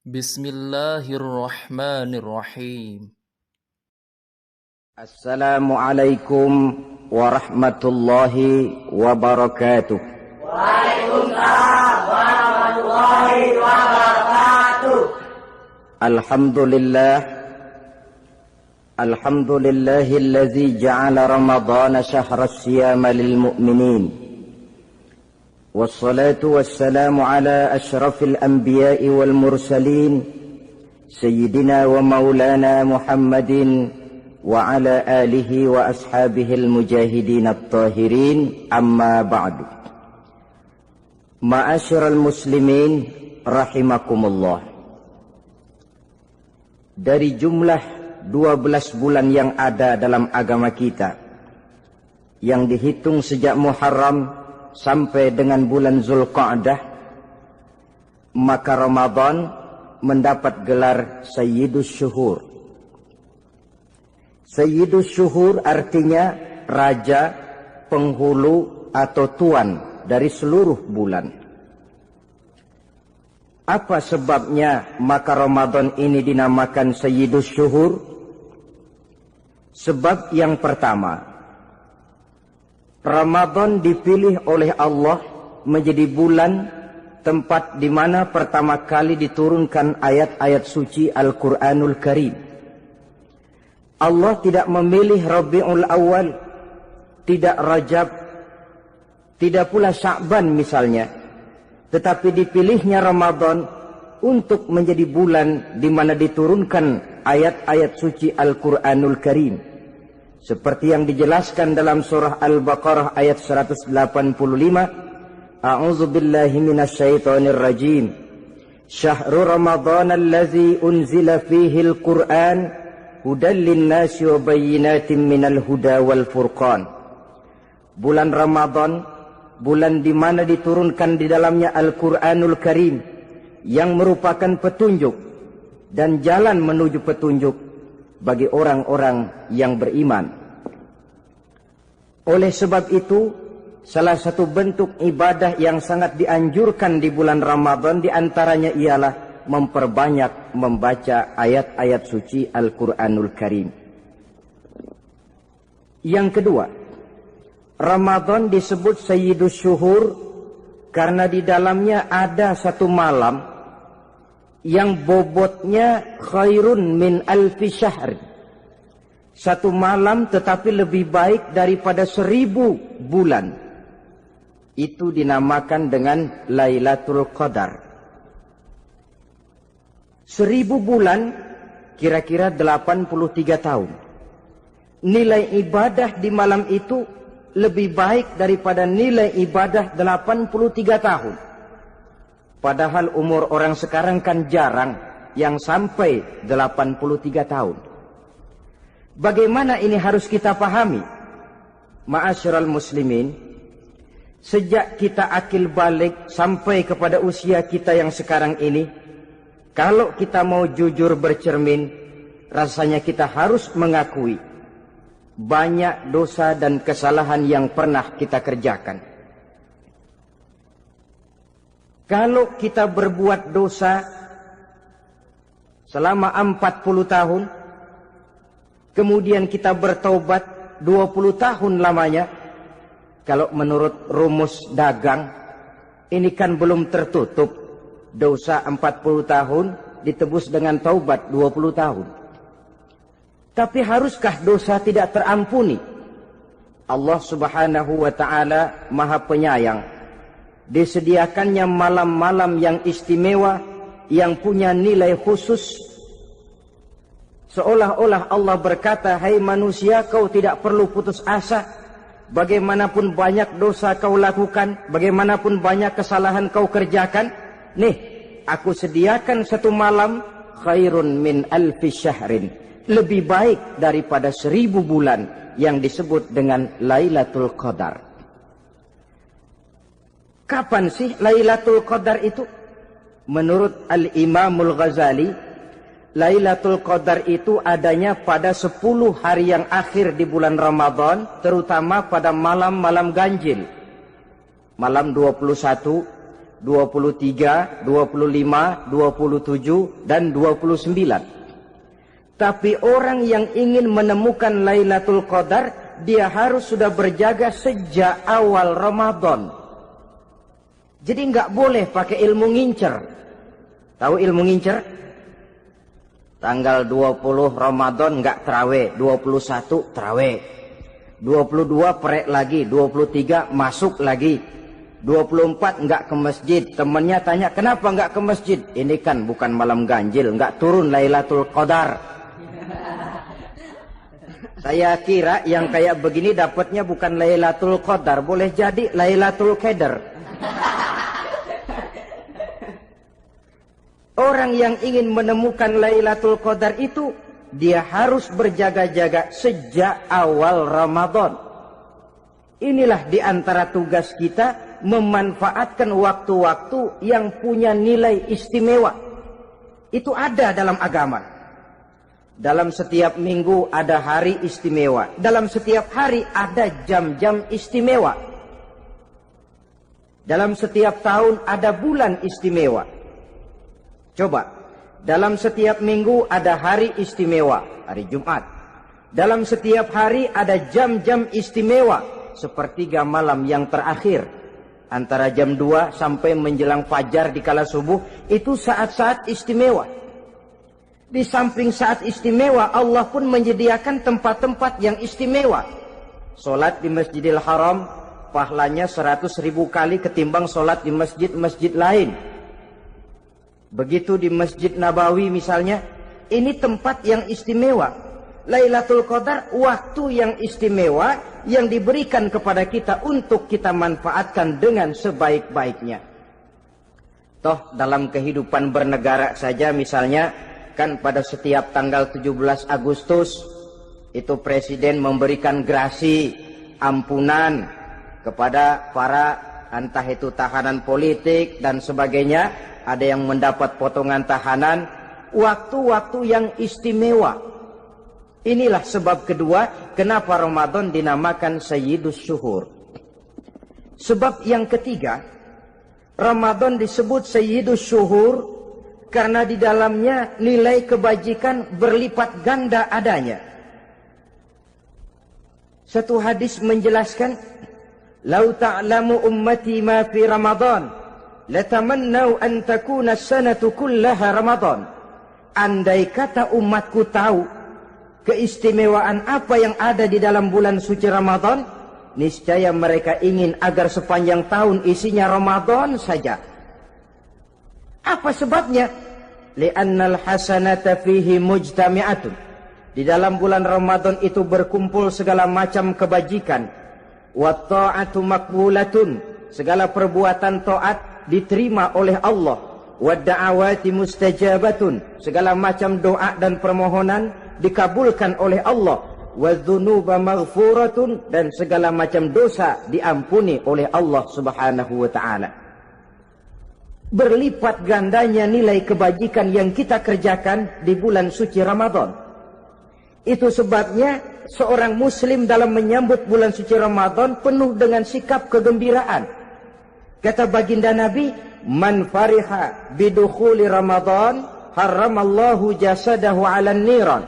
Bismillahirrahmanirrahim. Assalamualaikum warahmatullahi wabarakatuh. Waalaikumsalam warahmatullahi wabarakatuh. Alhamdulillahilladzi ja'ala Ramadhana syahra siyama lil mu'minin. Wassalatu wassalamu ala ashrafil anbiya'i wal mursalin sayyidina wa maulana Muhammadin wa ala alihi wa ashabihil mujahidin at-tahirin, amma ba'du. Ma'asyiral muslimin rahimakumullah. Dari jumlah 12 bulan yang ada dalam agama kita, yang dihitung sejak Muharram sampai dengan bulan Zulqa'dah, maka Ramadan mendapat gelar Sayyidus Syuhur. Sayyidus Syuhur artinya raja, penghulu atau tuan dari seluruh bulan. Apa sebabnya maka Ramadan ini dinamakan Sayyidus Syuhur? Sebab yang pertama, Ramadan dipilih oleh Allah menjadi bulan tempat di mana pertama kali diturunkan ayat-ayat suci Al-Quranul Karim. Allah tidak memilih Rabiul Awal, tidak Rajab, tidak pula Sya'ban misalnya, tetapi dipilihnya Ramadan untuk menjadi bulan di mana diturunkan ayat-ayat suci Al-Quranul Karim. Seperti yang dijelaskan dalam surah Al-Baqarah ayat 185, A'udzu billahi minasyaitonir rajim. Syahrul Ramadan allazi unzila fihi al-Qur'an hudan lin-nasi wa bayyinatin minal huda wal furqan. Bulan Ramadan, bulan di mana diturunkan di dalamnya Al-Qur'anul Karim yang merupakan petunjuk dan jalan menuju petunjuk bagi orang-orang yang beriman. Oleh sebab itu, salah satu bentuk ibadah yang sangat dianjurkan di bulan Ramadan diantaranya ialah memperbanyak membaca ayat-ayat suci Al-Quranul Karim. Yang kedua, Ramadan disebut Sayyidus Syuhur karena di dalamnya ada satu malam yang bobotnya khairun min alfi syahr. Satu malam tetapi lebih baik daripada 1000 bulan. Itu dinamakan dengan Lailatul Qadar. 1000 bulan kira-kira 83 tahun. Nilai ibadah di malam itu lebih baik daripada nilai ibadah 83 tahun. Padahal umur orang sekarang kan jarang yang sampai 83 tahun. Bagaimana ini harus kita pahami? Ma'asyiral muslimin, sejak kita akil balik sampai kepada usia kita yang sekarang ini, kalau kita mau jujur bercermin, rasanya kita harus mengakui banyak dosa dan kesalahan yang pernah kita kerjakan. Kalau kita berbuat dosa selama 40 tahun, kemudian kita bertaubat 20 tahun lamanya, kalau menurut rumus dagang, ini kan belum tertutup. Dosa 40 tahun ditebus dengan taubat 20 tahun. Tapi haruskah dosa tidak terampuni? Allah Subhanahu wa ta'ala Maha Penyayang. Disediakannya malam-malam yang istimewa, yang punya nilai khusus. Seolah-olah Allah berkata, hai manusia, kau tidak perlu putus asa. Bagaimanapun banyak dosa kau lakukan, bagaimanapun banyak kesalahan kau kerjakan, nih, aku sediakan satu malam, khairun min alfi syahrin. Lebih baik daripada 1000 bulan yang disebut dengan Lailatul Qadar. Kapan sih Lailatul Qadar itu? Menurut Al-Imamul Ghazali, Lailatul Qadar itu adanya pada 10 hari yang akhir di bulan Ramadan, terutama pada malam-malam ganjil. Malam 21, 23, 25, 27, dan 29. Tapi orang yang ingin menemukan Lailatul Qadar, dia harus sudah berjaga sejak awal Ramadan. Jadi nggak boleh pakai ilmu ngincer. Tahu ilmu ngincer? Tanggal 20 Ramadan nggak terawih, 21 terawih, 22 perek lagi, 23 masuk lagi, 24 nggak ke masjid. Temannya tanya, kenapa nggak ke masjid? Ini kan bukan malam ganjil, nggak turun Lailatul Qadar. Saya kira yang kayak begini dapatnya bukan Lailatul Qadar, boleh jadi Lailatul Qadar. Orang yang ingin menemukan Lailatul Qadar itu, dia harus berjaga-jaga sejak awal Ramadan. Inilah di antara tugas kita, memanfaatkan waktu-waktu yang punya nilai istimewa. Itu ada dalam agama. Dalam setiap minggu ada hari istimewa. Dalam setiap hari ada jam-jam istimewa. Dalam setiap tahun ada bulan istimewa. Coba, dalam setiap minggu ada hari istimewa, hari Jumat. Dalam setiap hari ada jam-jam istimewa, sepertiga malam yang terakhir. Antara jam 2 sampai menjelang fajar di kala subuh, itu saat-saat istimewa. Di samping saat istimewa, Allah pun menyediakan tempat-tempat yang istimewa. Solat di Masjidil Haram, pahalanya 100.000 kali ketimbang solat di masjid-masjid lain. Begitu di Masjid Nabawi misalnya, ini tempat yang istimewa. Lailatul Qadar waktu yang istimewa yang diberikan kepada kita untuk kita manfaatkan dengan sebaik-baiknya. Toh dalam kehidupan bernegara saja misalnya, kan pada setiap tanggal 17 Agustus itu presiden memberikan grasi ampunan kepada para entah itu tahanan politik dan sebagainya. Ada yang mendapat potongan tahanan, waktu-waktu yang istimewa. Inilah sebab kedua, kenapa Ramadan dinamakan Sayyidus Syuhur. Sebab yang ketiga, Ramadan disebut Sayyidus Syuhur karena di dalamnya nilai kebajikan berlipat ganda adanya. Satu hadis menjelaskan, "Lau ta'lamu ummati ma fi Ramadan, latamannau an takuna as-sanatu kullaha Ramadan." Andai kata umatku tahu keistimewaan apa yang ada di dalam bulan suci Ramadan, niscaya mereka ingin agar sepanjang tahun isinya Ramadan saja. Apa sebabnya? Li'annal hasanata fihi mujtami'atun. Di dalam bulan Ramadan itu berkumpul segala macam kebajikan. Wa ta'atu maqbulatun. Segala perbuatan taat diterima oleh Allah. Wa da'awati mustajabatun. Segala macam doa dan permohonan dikabulkan oleh Allah. Wa dzunuba maghfuratun. Dan segala macam dosa diampuni oleh Allah Subhanahu wa ta'ala. Berlipat gandanya nilai kebajikan yang kita kerjakan di bulan suci Ramadan. Itu sebabnya seorang muslim dalam menyambut bulan suci Ramadan penuh dengan sikap kegembiraan. Kata baginda Nabi, "Man fariha bidukhuli Ramadan, haramallahu jasadahu 'alan niran."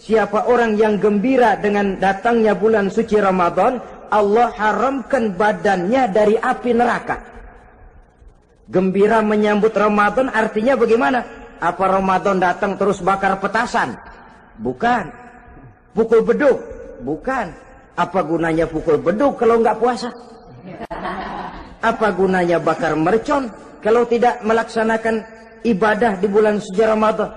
Siapa orang yang gembira dengan datangnya bulan suci Ramadan, Allah haramkan badannya dari api neraka. Gembira menyambut Ramadan artinya bagaimana? Apa Ramadan datang terus bakar petasan? Bukan. Pukul beduk? Bukan. Apa gunanya pukul beduk kalau nggak puasa? Apa gunanya bakar mercon kalau tidak melaksanakan ibadah di bulan suci Ramadan?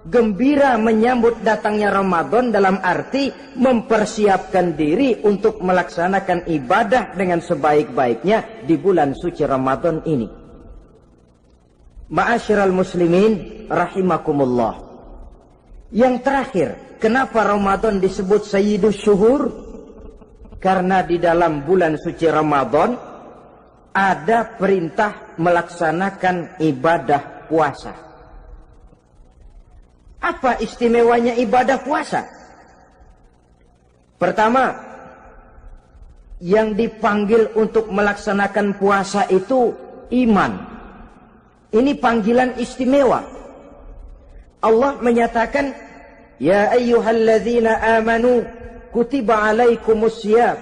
Gembira menyambut datangnya Ramadan dalam arti mempersiapkan diri untuk melaksanakan ibadah dengan sebaik-baiknya di bulan suci Ramadan ini. Ma'asyiral muslimin rahimakumullah. Yang terakhir, kenapa Ramadan disebut Sayyidus Syuhur? Karena di dalam bulan suci Ramadan ada perintah melaksanakan ibadah puasa. Apa istimewanya ibadah puasa? Pertama, yang dipanggil untuk melaksanakan puasa itu iman. Ini panggilan istimewa. Allah menyatakan, ya ayyuhalladzina amanu kutiba alaikumusiyam.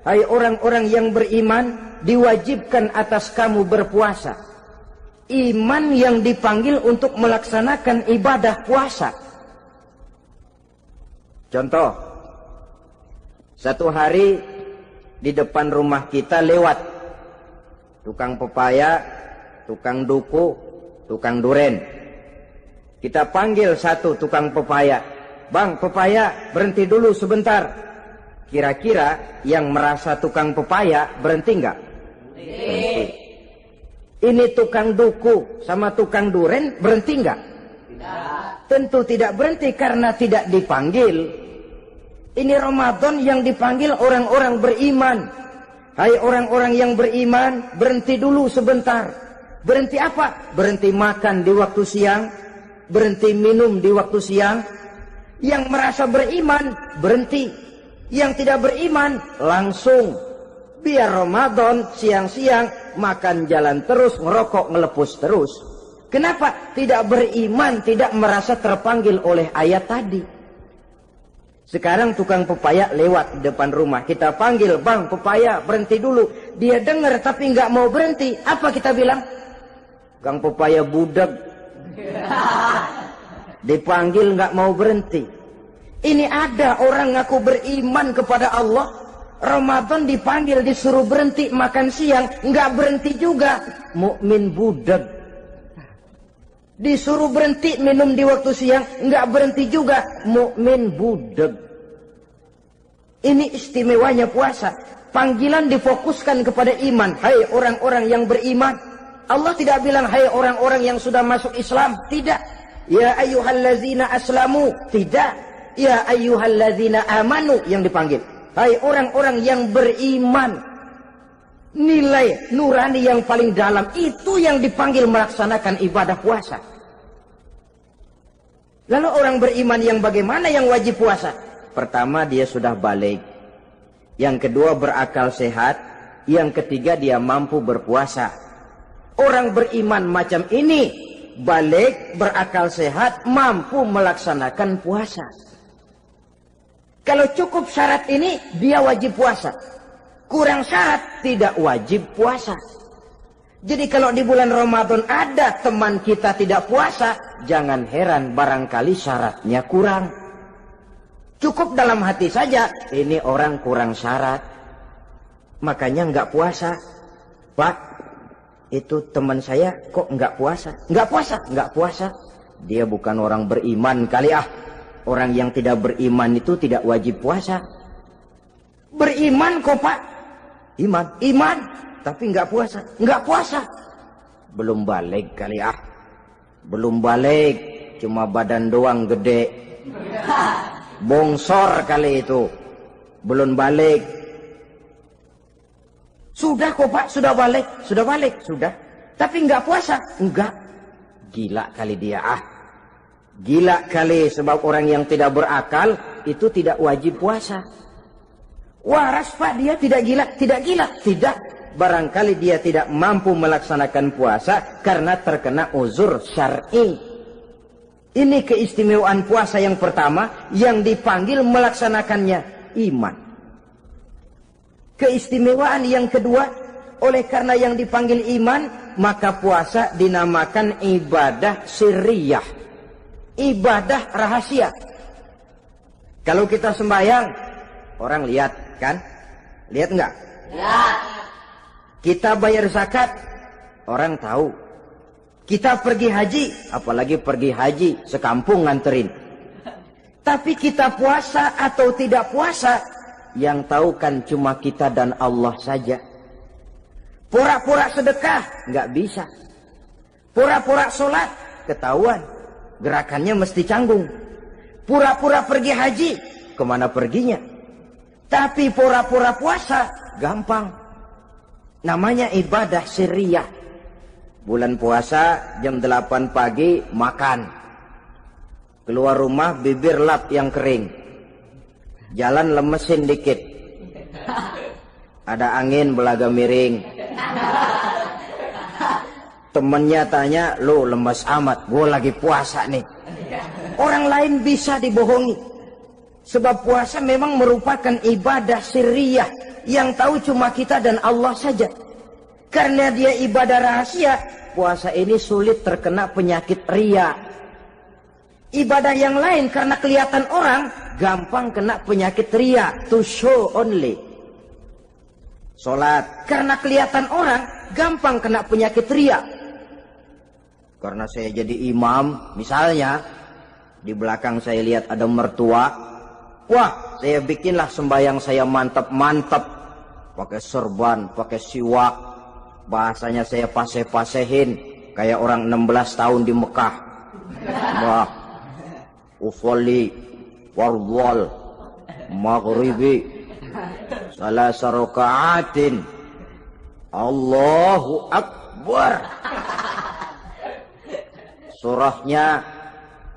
Hai orang-orang yang beriman, diwajibkan atas kamu berpuasa. Iman yang dipanggil untuk melaksanakan ibadah puasa. Contoh, satu hari di depan rumah kita lewat tukang pepaya, tukang duku, tukang duren. Kita panggil satu tukang pepaya, "Bang, pepaya, berhenti dulu sebentar." Kira-kira yang merasa tukang pepaya berhenti enggak? Berhenti. Ini tukang duku sama tukang duren berhenti enggak? Tidak. Tentu tidak berhenti karena tidak dipanggil. Ini Ramadan yang dipanggil orang-orang beriman. Hai orang-orang yang beriman, berhenti dulu sebentar. Berhenti apa? Berhenti makan di waktu siang, berhenti minum di waktu siang. Yang merasa beriman, berhenti. Yang tidak beriman, langsung. Biar Ramadan siang-siang makan jalan terus, ngerokok, ngelepus terus. Kenapa? Tidak beriman, tidak merasa terpanggil oleh ayat tadi. Sekarang tukang pepaya lewat di depan rumah. Kita panggil, "Bang, pepaya, berhenti dulu." Dia dengar tapi nggak mau berhenti. Apa kita bilang? Kang pepaya budak. Dipanggil nggak mau berhenti. Ini ada orang ngaku beriman kepada Allah. Ramadan dipanggil, disuruh berhenti makan siang, nggak berhenti juga. Mukmin budak. Disuruh berhenti minum di waktu siang, nggak berhenti juga. Mukmin budak. Ini istimewanya puasa. Panggilan difokuskan kepada iman. Hai orang-orang yang beriman. Allah tidak bilang hai orang-orang yang sudah masuk Islam. Tidak. Ya ayyuhallazina aslamu. Tidak. Ya ayyuhallazina amanu yang dipanggil. Hai orang-orang yang beriman. Nilai nurani yang paling dalam itu yang dipanggil melaksanakan ibadah puasa. Lalu orang beriman yang bagaimana yang wajib puasa? Pertama, dia sudah balik. Yang kedua, berakal sehat. Yang ketiga, dia mampu berpuasa. Orang beriman macam ini, balik, berakal sehat, mampu melaksanakan puasa. Kalau cukup syarat ini, dia wajib puasa. Kurang syarat, tidak wajib puasa. Jadi kalau di bulan Ramadan ada teman kita tidak puasa, jangan heran barangkali syaratnya kurang. Cukup dalam hati saja, ini orang kurang syarat. Makanya nggak puasa. Pak, itu teman saya kok nggak puasa? Nggak puasa, nggak puasa. Dia bukan orang beriman kali ah. Orang yang tidak beriman itu tidak wajib puasa. Beriman kok Pak? Iman, tapi nggak puasa, nggak puasa. Belum balik kali ah. Belum balik, cuma badan doang gede. Bongsor kali itu. Belum balik. Sudah kok Pak, sudah balik, sudah. Tapi nggak puasa, enggak. Gila kali dia ah. Gila kali, sebab orang yang tidak berakal itu tidak wajib puasa. Waras Pak, dia tidak gila, tidak. Barangkali dia tidak mampu melaksanakan puasa karena terkena uzur syar'i. Ini keistimewaan puasa yang pertama yang dipanggil melaksanakannya iman. Keistimewaan yang kedua, oleh karena yang dipanggil iman, maka puasa dinamakan ibadah sirriyah. Ibadah rahasia. Kalau kita sembahyang, orang lihat kan? Lihat enggak? Lihat. Kita bayar zakat, orang tahu. Kita pergi haji, apalagi pergi haji, sekampung nganterin. Tapi kita puasa atau tidak puasa, yang tahu kan cuma kita dan Allah saja. Pura-pura sedekah, nggak bisa. Pura-pura sholat, ketahuan. Gerakannya mesti canggung. Pura-pura pergi haji, kemana perginya? Tapi pura-pura puasa, gampang. Namanya ibadah sirriyah. Bulan puasa, jam 8 pagi, makan. Keluar rumah, bibir lap yang kering. Jalan lemesin dikit. Ada angin, belaga miring. Temennya tanya, lo lemas amat, gue lagi puasa nih. Orang lain bisa dibohongi. Sebab puasa memang merupakan ibadah sirriyah yang tahu cuma kita dan Allah saja. Karena dia ibadah rahasia, puasa ini sulit terkena penyakit riya. Ibadah yang lain karena kelihatan orang, gampang kena penyakit riya, to show only. Sholat karena kelihatan orang, gampang kena penyakit riya. Karena saya jadi imam, misalnya di belakang saya lihat ada mertua, wah saya bikinlah sembahyang saya mantap-mantap, pakai serban, pakai siwak, bahasanya saya paseh-pasehin kayak orang 16 tahun di Mekah. Wah, usolli warwal maghribi salasa raka'atin Allahu Akbar. Surahnya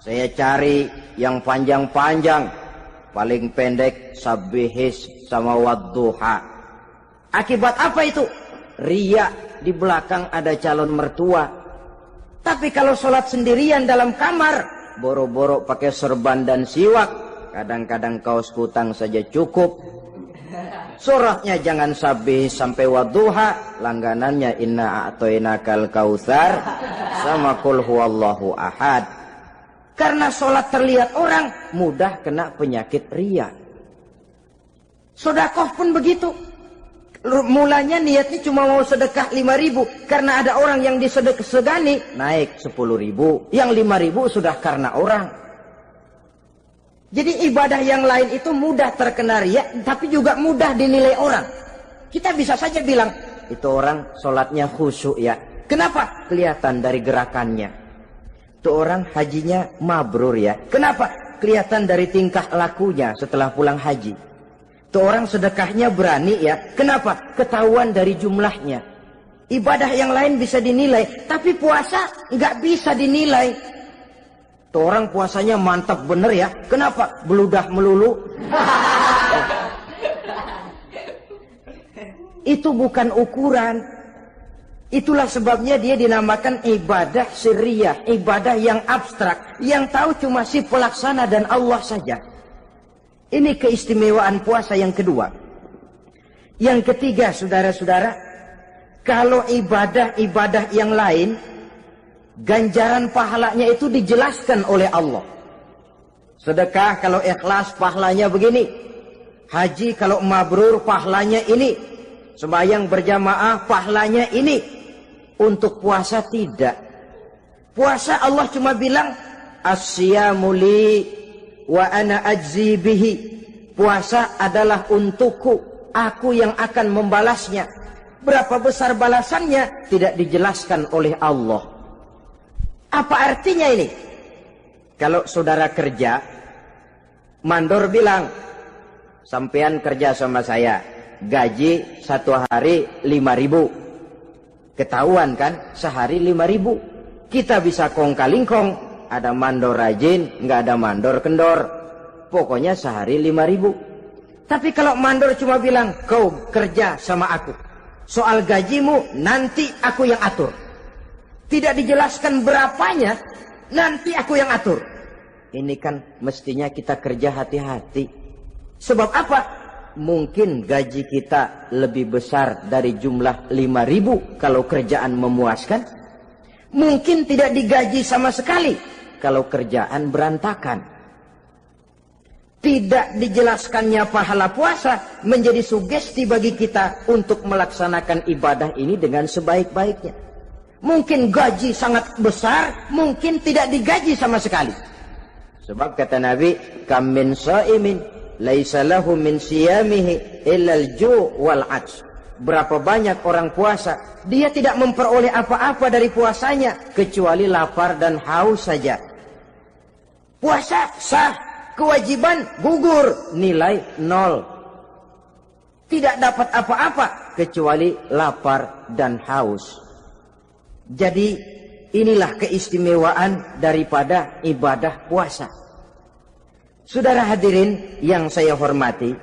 saya cari yang panjang-panjang, paling pendek sabbihis sama wadduha. Akibat apa itu? Riya, di belakang ada calon mertua. Tapi kalau sholat sendirian dalam kamar, boro-boro pakai serban dan siwak, kadang-kadang kaos kutang saja cukup. Surahnya jangan sabbihis sampai wadduha, langganannya inna a'toinakal kautsar sama qul huwallahu ahad. Karena sholat terlihat orang, mudah kena penyakit riya. Sedekah pun begitu. Mulanya niatnya cuma mau sedekah 5.000, karena ada orang yang disedekahani naik 10.000, yang 5.000 sudah karena orang. Jadi ibadah yang lain itu mudah terkena riya, tapi juga mudah dinilai orang. Kita bisa saja bilang, itu orang sholatnya khusyuk ya. Kenapa? Kelihatan dari gerakannya. Itu orang hajinya mabrur ya. Kenapa? Kelihatan dari tingkah lakunya setelah pulang haji. Itu orang sedekahnya berani ya. Kenapa? Ketahuan dari jumlahnya. Ibadah yang lain bisa dinilai, tapi puasa nggak bisa dinilai. Tuh orang puasanya mantap bener ya. Kenapa? Beludah melulu. Itu bukan ukuran. Itulah sebabnya dia dinamakan ibadah sirriyah, ibadah yang abstrak, yang tahu cuma si pelaksana dan Allah saja. Ini keistimewaan puasa yang kedua. Yang ketiga, saudara-saudara, kalau ibadah-ibadah yang lain, ganjaran pahalanya itu dijelaskan oleh Allah. Sedekah kalau ikhlas pahalanya begini. Haji kalau mabrur pahalanya ini. Sembahyang berjamaah pahalanya ini. Untuk puasa tidak. Puasa Allah cuma bilang as-siyamu li wa ana ajzi bihi. Puasa adalah untukku, aku yang akan membalasnya. Berapa besar balasannya tidak dijelaskan oleh Allah. Apa artinya ini? Kalau saudara kerja, mandor bilang, sampean kerja sama saya, gaji satu hari 5.000. Ketahuan kan, sehari 5.000. Kita bisa kong-kalingkong, ada mandor rajin, nggak ada mandor kendor. Pokoknya sehari 5.000. Tapi kalau mandor cuma bilang, kau kerja sama aku, soal gajimu nanti aku yang atur. Tidak dijelaskan berapanya, nanti aku yang atur. Ini kan mestinya kita kerja hati-hati. Sebab apa? Mungkin gaji kita lebih besar dari jumlah 5.000 kalau kerjaan memuaskan. Mungkin tidak digaji sama sekali kalau kerjaan berantakan. Tidak dijelaskannya pahala puasa menjadi sugesti bagi kita untuk melaksanakan ibadah ini dengan sebaik-baiknya. Mungkin gaji sangat besar, mungkin tidak digaji sama sekali. Sebab kata Nabi, kam min shaimin laisa lahu min siyamihi illa al-ju' wal 'atsh. Berapa banyak orang puasa, dia tidak memperoleh apa-apa dari puasanya kecuali lapar dan haus saja. Puasa sah, kewajiban gugur, nilai 0. Tidak dapat apa-apa kecuali lapar dan haus. Jadi inilah keistimewaan daripada ibadah puasa. Saudara hadirin yang saya hormati,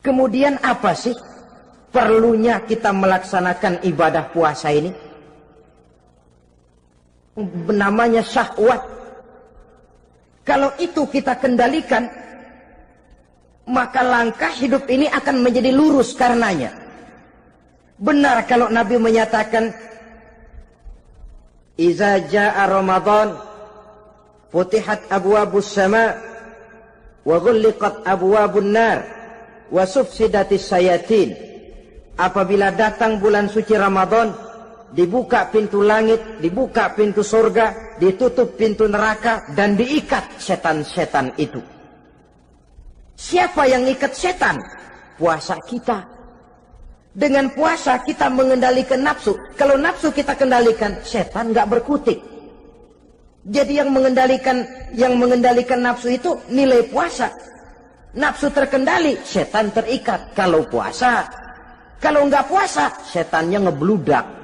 kemudian apa sih perlunya kita melaksanakan ibadah puasa ini? Namanya syahwat. Kalau itu kita kendalikan, maka langkah hidup ini akan menjadi lurus karenanya. Benar kalau Nabi menyatakan, "Iza jaa Ramadan, futihat abwabus sama, wa ghulliqat abwabun nar, wa sufsidatis sayatin." Apabila datang bulan suci Ramadan, dibuka pintu langit, dibuka pintu surga, ditutup pintu neraka, dan diikat setan-setan itu. Siapa yang ikat setan? Puasa kita. Dengan puasa kita mengendalikan nafsu. Kalau nafsu kita kendalikan, setan nggak berkutik. Jadi yang mengendalikan nafsu itu nilai puasa. Nafsu terkendali, setan terikat. Kalau puasa, kalau nggak puasa, setannya ngebludak.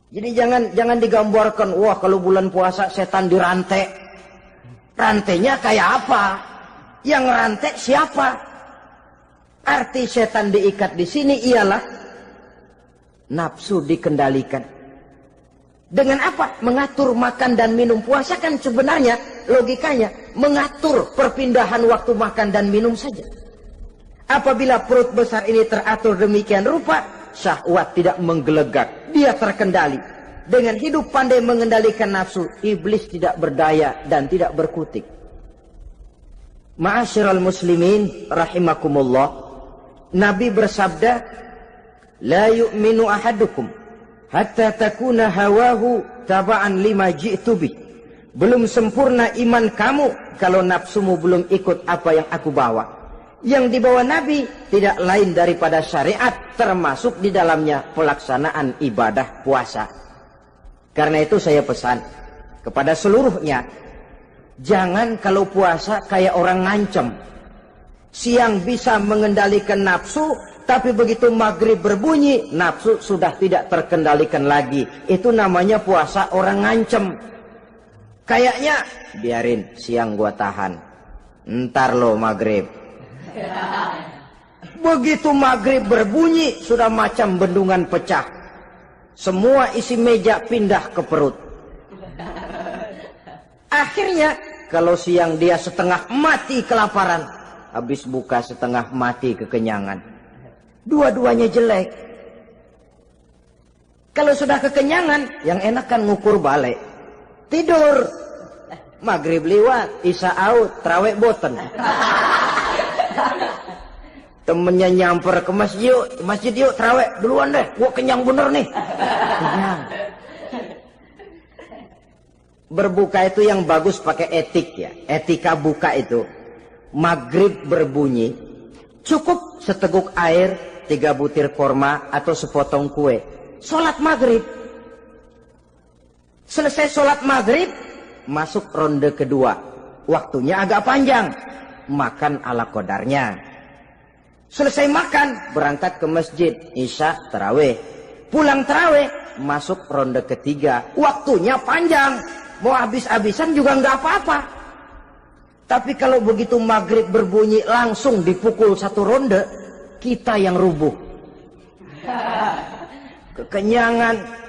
Jadi jangan digambarkan, wah kalau bulan puasa setan dirantai. Rantainya kayak apa? Yang rantai siapa? Arti setan diikat di sini ialah nafsu dikendalikan. Dengan apa? Mengatur makan dan minum. Puasa kan sebenarnya logikanya mengatur perpindahan waktu makan dan minum saja. Apabila perut besar ini teratur demikian rupa, syahwat tidak menggelegak, dia terkendali. Dengan hidup pandai mengendalikan nafsu, iblis tidak berdaya dan tidak berkutik. Ma'asyiral muslimin rahimakumullah, Nabi bersabda, "La yu'minu ahadukum hatta takuna hawahu taba'an lima ji'tu bih." Belum sempurna iman kamu kalau nafsumu belum ikut apa yang aku bawa. Yang dibawa Nabi tidak lain daripada syariat, termasuk di dalamnya pelaksanaan ibadah puasa. Karena itu saya pesan kepada seluruhnya, jangan kalau puasa kayak orang ngancem. Siang bisa mengendalikan nafsu, tapi begitu maghrib berbunyi, nafsu sudah tidak terkendalikan lagi. Itu namanya puasa orang ngancem. Kayaknya, biarin siang gua tahan, ntar lo maghrib. Begitu maghrib berbunyi, sudah macam bendungan pecah. Semua isi meja pindah ke perut. Akhirnya, kalau siang dia setengah mati kelaparan, habis buka setengah mati kekenyangan. Dua-duanya jelek. Kalau sudah kekenyangan, yang enak kan ngukur balik. Tidur. Maghrib liwat, isya out, tarawih boten. Temennya nyamper ke masjid yuk tarawih duluan deh, gua kenyang bener nih. Kenyang. Berbuka itu yang bagus pakai etik ya. Etika buka itu, maghrib berbunyi, cukup seteguk air, 3 butir korma atau sepotong kue. Sholat maghrib. Selesai sholat maghrib, masuk ronde kedua. Waktunya agak panjang, makan ala qadarnya. Selesai makan, berangkat ke masjid, isya, tarawih. Pulang tarawih, masuk ronde ketiga. Waktunya panjang, mau habis-habisan juga nggak apa-apa. Tapi kalau begitu maghrib berbunyi, langsung dipukul 1 ronde, kita yang rubuh. Kekenyangan.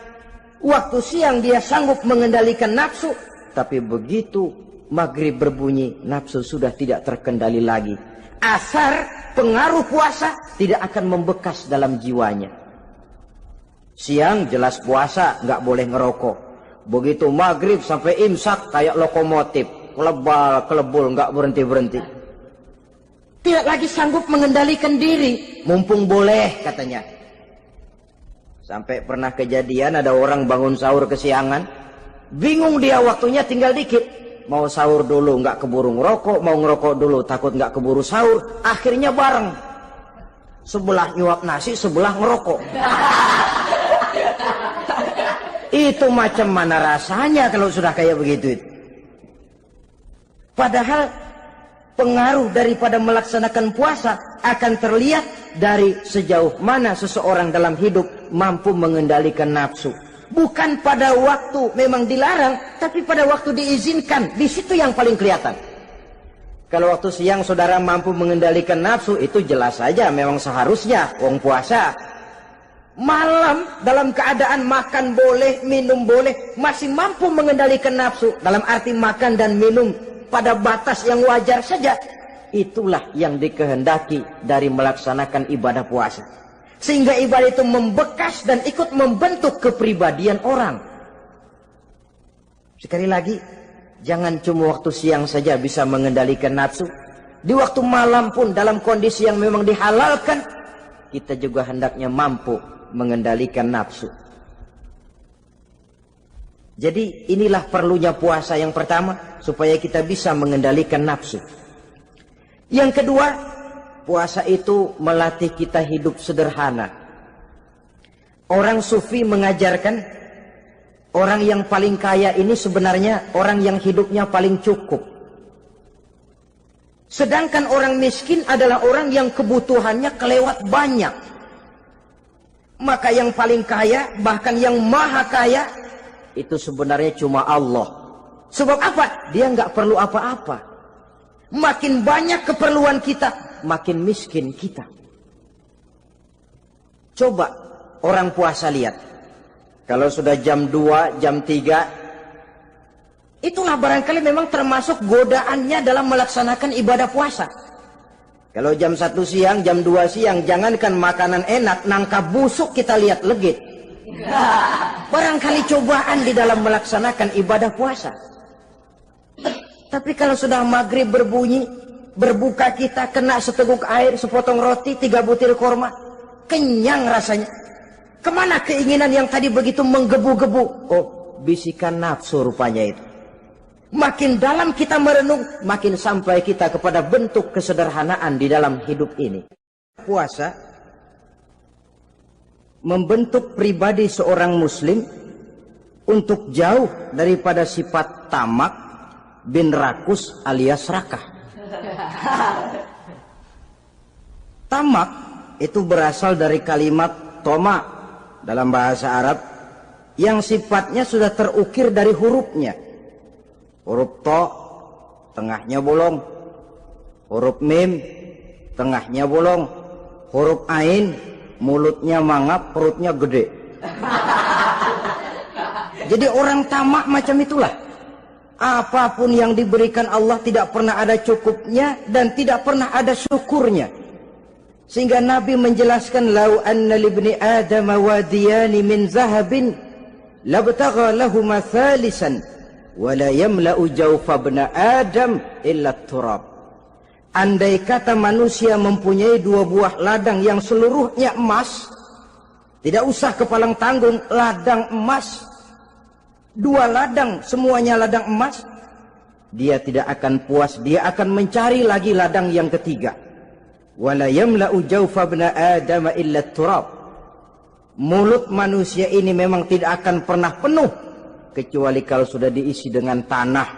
Waktu siang dia sanggup mengendalikan nafsu, tapi begitu maghrib berbunyi, nafsu sudah tidak terkendali lagi. Asar pengaruh puasa tidak akan membekas dalam jiwanya. Siang jelas puasa, nggak boleh ngerokok. Begitu maghrib sampai imsak kayak lokomotif, kelebul nggak berhenti-berhenti. Tidak lagi sanggup mengendalikan diri, mumpung boleh katanya. Sampai pernah kejadian ada orang bangun sahur kesiangan, bingung dia waktunya tinggal dikit. Mau sahur dulu nggak keburu ngerokok, mau ngerokok dulu takut nggak keburu sahur, akhirnya bareng. Sebelah nyuap nasi, sebelah ngerokok. Itu macam mana rasanya kalau sudah kayak begitu? Padahal pengaruh daripada melaksanakan puasa akan terlihat dari sejauh mana seseorang dalam hidup mampu mengendalikan nafsu. Bukan pada waktu memang dilarang, tapi pada waktu diizinkan. Di situ yang paling kelihatan. Kalau waktu siang saudara mampu mengendalikan nafsu, itu jelas saja memang seharusnya wong puasa. Malam dalam keadaan makan boleh, minum boleh, masih mampu mengendalikan nafsu, dalam arti makan dan minum pada batas yang wajar saja. Itulah yang dikehendaki dari melaksanakan ibadah puasa. Sehingga ibadah itu membekas dan ikut membentuk kepribadian orang. Sekali lagi, jangan cuma waktu siang saja bisa mengendalikan nafsu. Di waktu malam pun dalam kondisi yang memang dihalalkan, kita juga hendaknya mampu mengendalikan nafsu. Jadi inilah perlunya puasa yang pertama, supaya kita bisa mengendalikan nafsu. Yang kedua, puasa itu melatih kita hidup sederhana. Orang sufi mengajarkan, orang yang paling kaya ini sebenarnya orang yang hidupnya paling cukup. Sedangkan orang miskin adalah orang yang kebutuhannya kelewat banyak. Maka yang paling kaya, bahkan yang maha kaya, itu sebenarnya cuma Allah. Sebab apa? Dia nggak perlu apa-apa. Makin banyak keperluan kita, makin miskin kita. Coba orang puasa lihat. Kalau sudah jam 2, jam 3, itulah barangkali memang termasuk godaannya dalam melaksanakan ibadah puasa. Kalau jam 1 siang, jam 2 siang, jangankan makanan enak, nangka busuk kita lihat legit. Barangkali cobaan di dalam melaksanakan ibadah puasa. Tapi kalau sudah maghrib berbunyi, berbuka kita, kena seteguk air, sepotong roti, 3 butir korma, kenyang rasanya. Kemana keinginan yang tadi begitu menggebu-gebu? Oh, bisikan nafsu rupanya itu. Makin dalam kita merenung, makin sampai kita kepada bentuk kesederhanaan di dalam hidup ini. Puasa membentuk pribadi seorang muslim untuk jauh daripada sifat tamak bin rakus alias serakah. Tamak itu berasal dari kalimat toma dalam bahasa Arab yang sifatnya sudah terukir dari hurufnya. Huruf to, tengahnya bolong. Huruf mim, tengahnya bolong. Huruf ain, mulutnya mangap, perutnya gede. Jadi orang tamak macam itulah. Apapun yang diberikan Allah tidak pernah ada cukupnya dan tidak pernah ada syukurnya. Sehingga Nabi menjelaskan, lau anna libni Adam wadiyani min zahabin labtagha lahuma thalisan wala yamla'u jawfa ibna Adam illa turab. Andai kata manusia mempunyai 2 buah ladang yang seluruhnya emas, tidak usah kepalang tanggung, ladang emas, 2 ladang semuanya ladang emas, dia tidak akan puas, dia akan mencari lagi ladang yang ketiga. Wala yamla'u jawfa ibna Adam illa turab. Mulut manusia ini memang tidak akan pernah penuh kecuali kalau sudah diisi dengan tanah.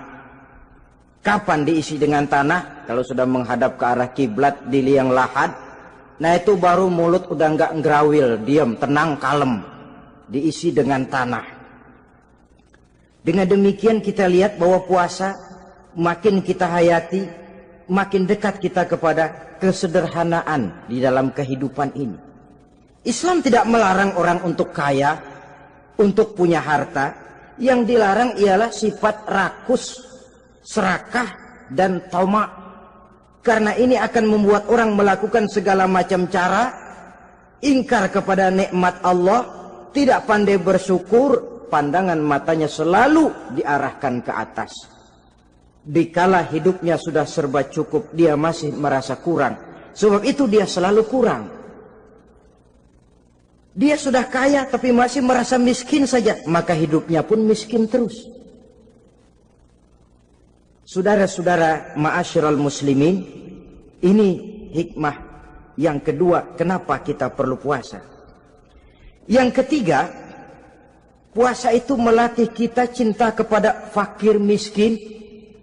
Kapan diisi dengan tanah? Kalau sudah menghadap ke arah kiblat di liang lahat, nah itu baru mulut udah nggak ngerawil, diam, tenang, kalem, diisi dengan tanah. Dengan demikian kita lihat bahwa puasa makin kita hayati, makin dekat kita kepada kesederhanaan di dalam kehidupan ini. Islam tidak melarang orang untuk kaya, untuk punya harta. Yang dilarang ialah sifat rakus, serakah, dan tamak. Karena ini akan membuat orang melakukan segala macam cara, ingkar kepada nikmat Allah, tidak pandai bersyukur, pandangan matanya selalu diarahkan ke atas. Dikala hidupnya sudah serba cukup, dia masih merasa kurang. Sebab itu dia selalu kurang. Dia sudah kaya tapi masih merasa miskin saja, maka hidupnya pun miskin terus. Saudara-saudara ma'asyiral muslimin, ini hikmah yang kedua kenapa kita perlu puasa. Yang ketiga, puasa itu melatih kita cinta kepada fakir miskin,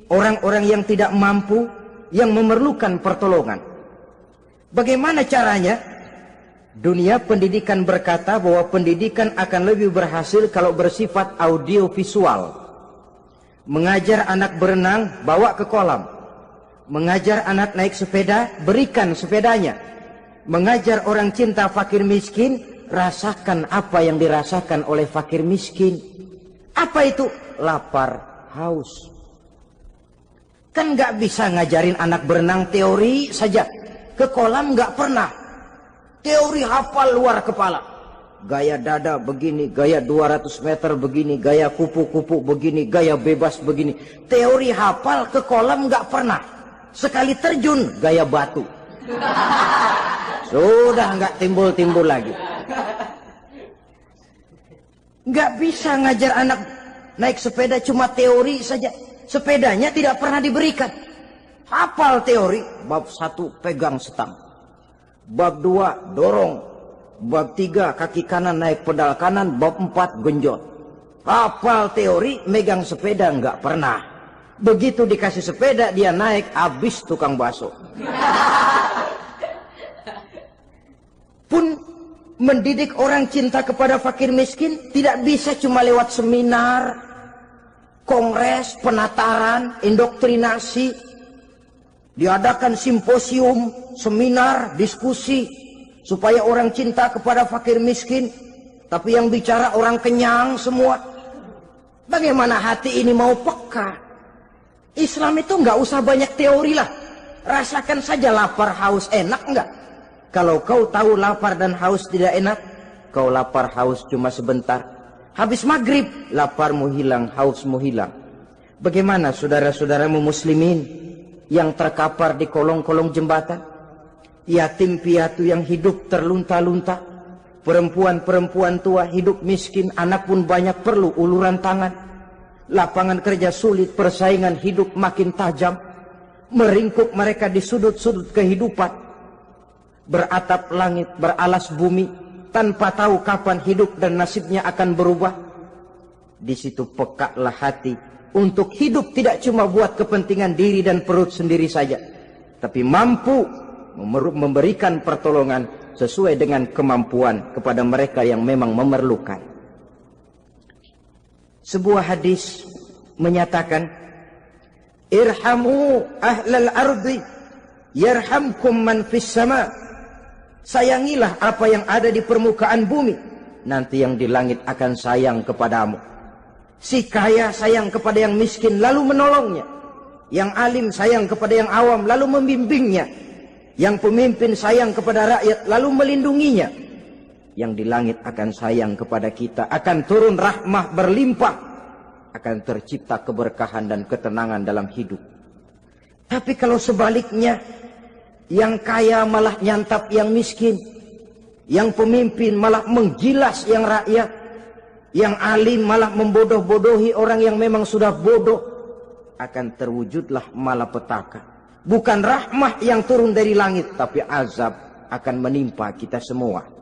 orang-orang yang tidak mampu, yang memerlukan pertolongan. Bagaimana caranya? Dunia pendidikan berkata bahwa pendidikan akan lebih berhasil kalau bersifat audiovisual. Mengajar anak berenang, bawa ke kolam. Mengajar anak naik sepeda, berikan sepedanya. Mengajar orang cinta fakir miskin, rasakan apa yang dirasakan oleh fakir miskin. Apa itu? Lapar, haus. Kan gak bisa ngajarin anak berenang teori saja. Ke kolam gak pernah. Teori hafal luar kepala. Gaya dada begini, gaya 200 meter begini, gaya kupu-kupu begini, gaya bebas begini. Teori hafal ke kolam gak pernah. Sekali terjun, gaya batu. Sudah gak timbul-timbul lagi. Gak bisa ngajar anak naik sepeda cuma teori saja. Sepedanya tidak pernah diberikan. Hafal teori, bab 1 pegang setang. Bab 2 dorong. Bab 3 kaki kanan naik pedal kanan. Bab 4 genjot. Hafal teori, megang sepeda nggak pernah. Begitu dikasih sepeda dia naik, habis tukang bakso. Pun mendidik orang cinta kepada fakir miskin tidak bisa cuma lewat seminar, kongres, penataran, indoktrinasi. Diadakan simposium, seminar, diskusi supaya orang cinta kepada fakir miskin, tapi yang bicara orang kenyang semua. Bagaimana hati ini mau peka? Islam itu nggak usah banyak teori lah. Rasakan saja lapar haus, enak nggak? Kalau kau tahu lapar dan haus tidak enak, kau lapar haus cuma sebentar. Habis maghrib, laparmu hilang, hausmu hilang. Bagaimana saudara-saudaramu muslimin yang terkapar di kolong-kolong jembatan? Yatim piatu yang hidup terlunta-lunta, perempuan-perempuan tua hidup miskin, anak pun banyak perlu uluran tangan. Lapangan kerja sulit, persaingan hidup makin tajam, meringkuk mereka di sudut-sudut kehidupan. Beratap langit, beralas bumi, tanpa tahu kapan hidup dan nasibnya akan berubah. Di situ pekaklah hati untuk hidup tidak cuma buat kepentingan diri dan perut sendiri saja, tapi mampu memberikan pertolongan sesuai dengan kemampuan kepada mereka yang memang memerlukan. Sebuah hadis menyatakan, irhamu ahlal ardi yarhamkum man fis sama. Sayangilah apa yang ada di permukaan bumi, nanti yang di langit akan sayang kepadamu. Si kaya sayang kepada yang miskin lalu menolongnya. Yang alim sayang kepada yang awam lalu membimbingnya. Yang pemimpin sayang kepada rakyat lalu melindunginya. Yang di langit akan sayang kepada kita, akan turun rahmah berlimpah, akan tercipta keberkahan dan ketenangan dalam hidup. Tapi kalau sebaliknya, yang kaya malah nyantap yang miskin, yang pemimpin malah menggilas yang rakyat, yang alim malah membodoh-bodohi orang yang memang sudah bodoh, akan terwujudlah malapetaka. Bukan rahmah yang turun dari langit, tapi azab akan menimpa kita semua.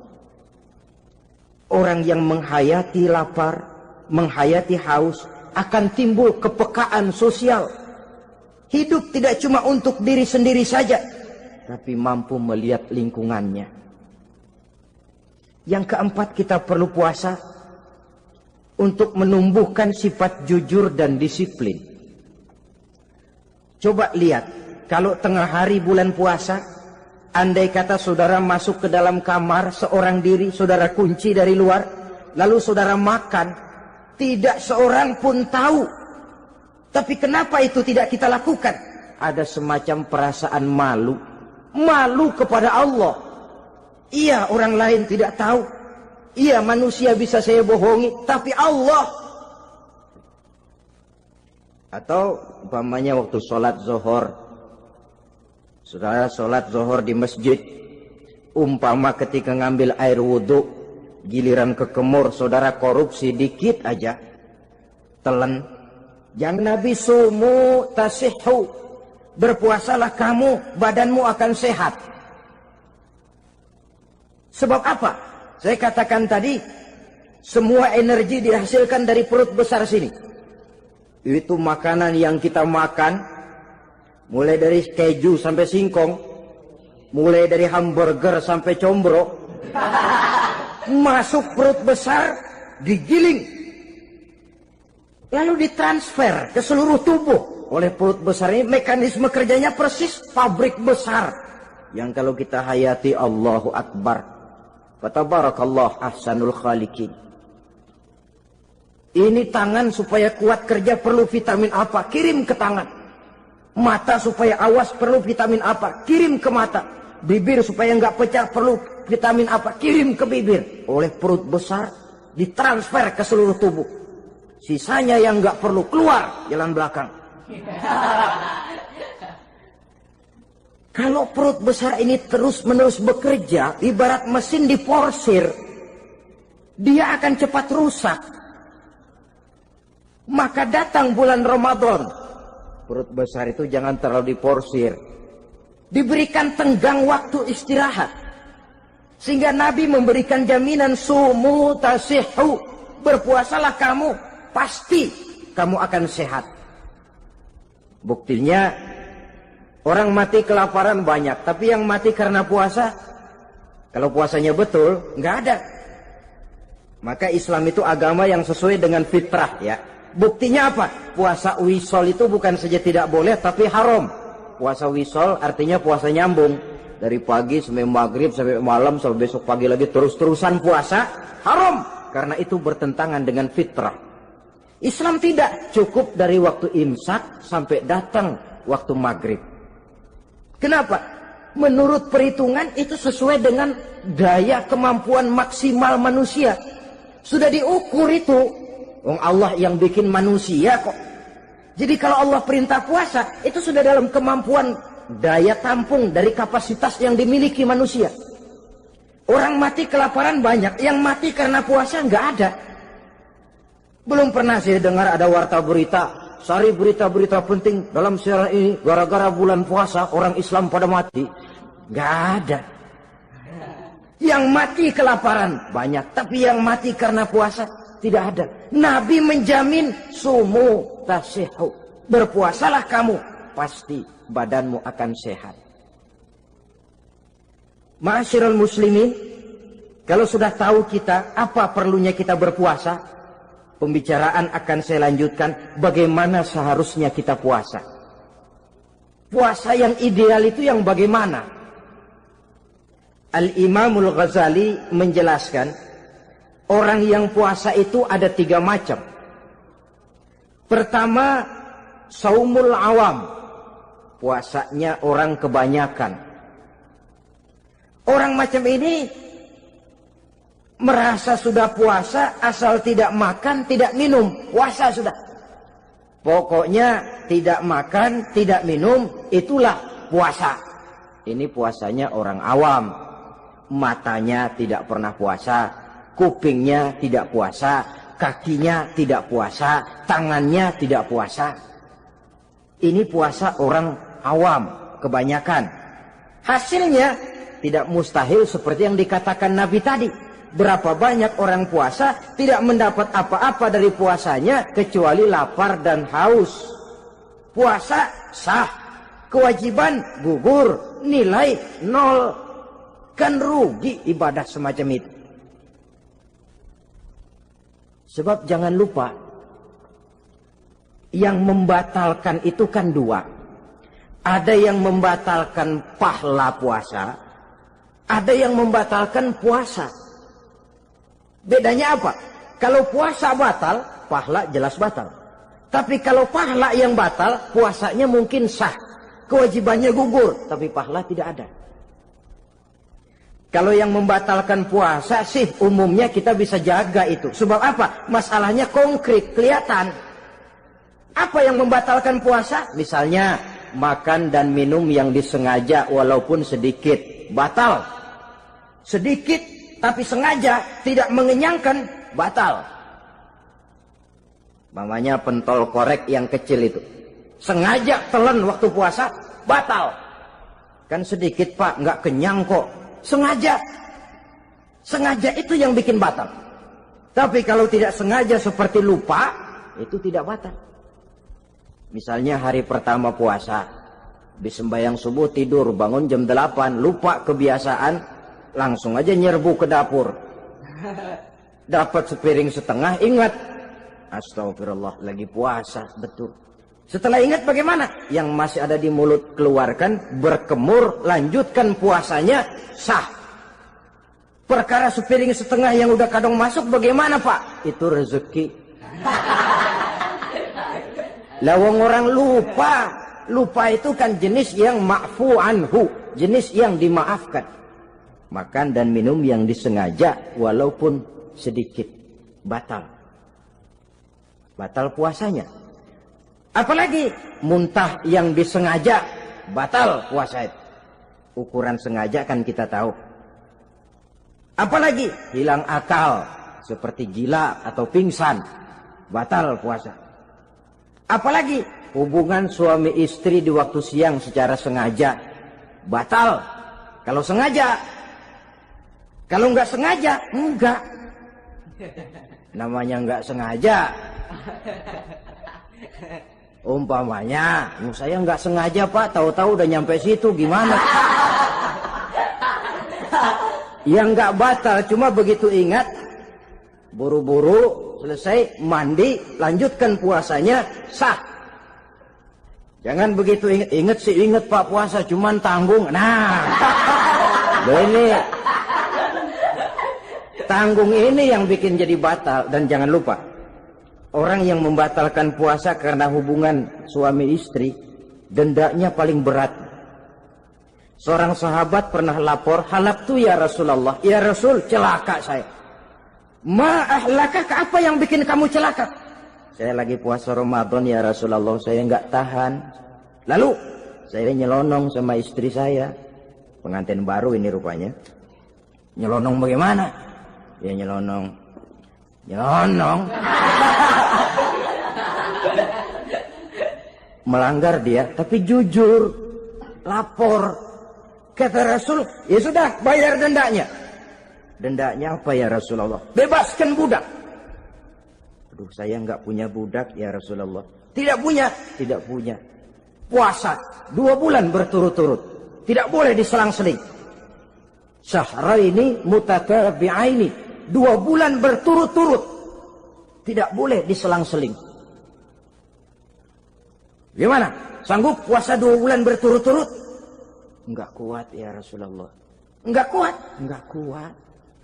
Orang yang menghayati lapar, menghayati haus, akan timbul kepekaan sosial. Hidup tidak cuma untuk diri sendiri saja, tapi mampu melihat lingkungannya. Yang keempat, kita perlu puasa untuk menumbuhkan sifat jujur dan disiplin. Coba lihat. Kalau tengah hari bulan puasa, andai kata saudara masuk ke dalam kamar seorang diri, saudara kunci dari luar, lalu saudara makan, tidak seorang pun tahu. Tapi kenapa itu tidak kita lakukan? Ada semacam perasaan malu. Malu kepada Allah. Iya, orang lain tidak tahu. Iya, manusia bisa saya bohongi, tapi Allah. Atau umpamanya waktu sholat zuhur, saudara sholat zuhur di masjid, umpama ketika ngambil air wudhu, giliran ke kemur, saudara korupsi dikit aja, telan. Jangan Nabi sumu tasihhu, berpuasalah kamu, badanmu akan sehat. Sebab apa? Saya katakan tadi, semua energi dihasilkan dari perut besar sini. Itu makanan yang kita makan, mulai dari keju sampai singkong, mulai dari hamburger sampai combro, masuk perut besar, digiling. lalu ditransfer ke seluruh tubuh oleh perut besar ini. Mekanisme kerjanya persis pabrik besar yang kalau kita hayati, Allahu Akbar, fatabarakallah ahsanul khaliqin. Ini tangan supaya kuat kerja perlu vitamin apa, kirim ke tangan. Mata supaya awas perlu vitamin apa, kirim ke mata. Bibir supaya nggak pecah perlu vitamin apa, kirim ke bibir. Oleh perut besar ditransfer ke seluruh tubuh. Sisanya yang nggak perlu keluar jalan belakang. Kalau perut besar ini terus-menerus bekerja, ibarat mesin diporsir, dia akan cepat rusak. Maka datang bulan Ramadan, perut besar itu jangan terlalu diporsir, diberikan tenggang waktu istirahat. Sehingga Nabi memberikan jaminan, sumu tasihhu, berpuasalah kamu, pasti kamu akan sehat. Buktinya orang mati kelaparan banyak, tapi yang mati karena puasa, kalau puasanya betul, nggak ada. Maka Islam itu agama yang sesuai dengan fitrah, ya. Buktinya apa? Puasa wisol itu bukan saja tidak boleh, tapi haram. Puasa wisol artinya puasa nyambung. Dari pagi sampai maghrib, sampai malam, sampai besok pagi lagi, terus-terusan puasa, haram. Karena itu bertentangan dengan fitrah. Islam tidak, cukup dari waktu imsak sampai datang waktu maghrib. Kenapa? Menurut perhitungan itu sesuai dengan daya kemampuan maksimal manusia. Sudah diukur itu. Allah yang bikin manusia kok. Jadi kalau Allah perintah puasa, itu sudah dalam kemampuan daya tampung dari kapasitas yang dimiliki manusia. Orang mati kelaparan banyak, yang mati karena puasa nggak ada. Belum pernah saya dengar ada warta berita, sari berita-berita penting dalam siaran ini, gara-gara bulan puasa orang Islam pada mati. Nggak ada. Yang mati kelaparan banyak, tapi yang mati karena puasa tidak ada. Nabi menjamin, sumu tasihhu, berpuasalah kamu, pasti badanmu akan sehat. Ma'asyiral muslimin, kalau sudah tahu kita apa perlunya kita berpuasa, pembicaraan akan saya lanjutkan bagaimana seharusnya kita puasa. Puasa yang ideal itu yang bagaimana? Al-Imamul Ghazali menjelaskan, orang yang puasa itu ada 3 macam. Pertama, saumul awam, puasanya orang kebanyakan. Orang macam ini merasa sudah puasa asal tidak makan, tidak minum, puasa sudah. Pokoknya tidak makan, tidak minum, itulah puasa. Ini puasanya orang awam. Matanya tidak pernah puasa, kupingnya tidak puasa, kakinya tidak puasa, tangannya tidak puasa. Ini puasa orang awam, kebanyakan. Hasilnya tidak mustahil seperti yang dikatakan Nabi tadi. Berapa banyak orang puasa tidak mendapat apa-apa dari puasanya kecuali lapar dan haus. Puasa sah, kewajiban gugur, nilai 0. Kan rugi ibadah semacam itu. Sebab jangan lupa, yang membatalkan itu kan 2. Ada yang membatalkan pahala puasa, ada yang membatalkan puasa. Bedanya apa? Kalau puasa batal, pahala jelas batal. Tapi kalau pahala yang batal, puasanya mungkin sah, kewajibannya gugur, tapi pahala tidak ada. Kalau yang membatalkan puasa sih umumnya kita bisa jaga itu. Sebab apa? Masalahnya konkret, kelihatan. Apa yang membatalkan puasa? Misalnya makan dan minum yang disengaja walaupun sedikit, batal. Sedikit tapi sengaja tidak mengenyangkan, batal. Mamanya pentol korek yang kecil itu, sengaja telan waktu puasa, batal. Kan sedikit pak, nggak kenyang kok. Sengaja itu yang bikin batal. Tapi kalau tidak sengaja seperti lupa, itu tidak batal. Misalnya hari pertama puasa, habis sembahyang subuh tidur, bangun jam 8, lupa kebiasaan, langsung aja nyerbu ke dapur. Dapat sepiring setengah, ingat, Astagfirullah, lagi puasa, betul. Setelah ingat bagaimana? Yang masih ada di mulut keluarkan, berkemur, lanjutkan puasanya, sah. Perkara sepiring setengah yang udah kadang masuk bagaimana Pak? Itu rezeki. Lawang orang lupa. Lupa itu kan jenis yang ma'fu anhu, jenis yang dimaafkan. Makan dan minum yang disengaja walaupun sedikit, batal. Batal puasanya. Apalagi muntah yang disengaja, batal puasa itu. Ukuran sengaja kan kita tahu. Apalagi hilang akal, seperti gila atau pingsan, batal puasa. Apalagi hubungan suami istri di waktu siang secara sengaja, batal. Kalau sengaja. Kalau nggak sengaja, enggak. Namanya nggak sengaja. Umpamanya, saya nggak sengaja Pak, tahu-tahu udah nyampe situ, gimana? Yang nggak batal, cuma begitu ingat, buru-buru selesai mandi, lanjutkan puasanya, sah. Jangan begitu ingat sih, ingat Pak puasa, cuman tanggung. Nah, ini tanggung ini yang bikin jadi batal. Dan jangan lupa, orang yang membatalkan puasa karena hubungan suami istri, dendanya paling berat. Seorang sahabat pernah lapor, halaktu ya Rasulullah, ya Rasul, celaka saya. Ma ahlakak, apa yang bikin kamu celaka? Saya lagi puasa Ramadan ya Rasulullah, saya nggak tahan. Lalu saya nyelonong sama istri saya, pengantin baru ini rupanya. Nyelonong bagaimana? Ya nyelonong. Melanggar dia, tapi jujur, lapor. Kata Rasul, ya sudah, bayar dendanya. Dendanya apa ya Rasulullah? Bebaskan budak. Aduh, saya nggak punya budak ya Rasulullah. Tidak punya? Tidak punya. Puasa 2 bulan berturut-turut, tidak boleh diselang-seling. Syahraini mutatabi'aini, 2 bulan berturut-turut, tidak boleh diselang-seling. Gimana? Sanggup puasa 2 bulan berturut-turut? Enggak kuat ya Rasulullah. Enggak kuat? Enggak kuat.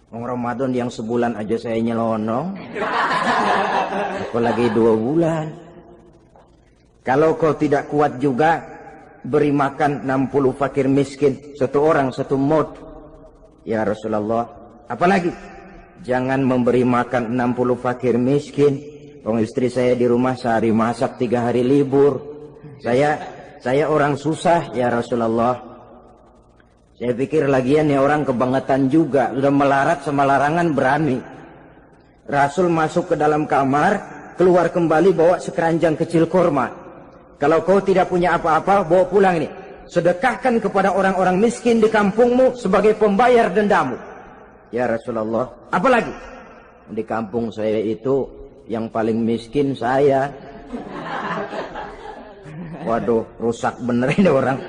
Ramadan yang sebulan aja saya nyelonong, apalagi 2 bulan. Kalau kau tidak kuat juga, beri makan 60 fakir miskin, 1 orang 1 mod ya Rasulullah. Apalagi jangan memberi makan 60 fakir miskin. Istri saya di rumah sehari masak, 3 hari libur. Saya orang susah ya Rasulullah. Saya pikir lagian ya orang kebangetan juga, sudah melarat sama larangan berani. Rasul masuk ke dalam kamar, keluar kembali bawa sekeranjang kecil kurma. Kalau kau tidak punya apa-apa, bawa pulang ini. Sedekahkan kepada orang-orang miskin di kampungmu sebagai pembayar dendamu. Ya Rasulullah, apalagi? Di kampung saya itu yang paling miskin saya. Waduh, rusak bener ini orang.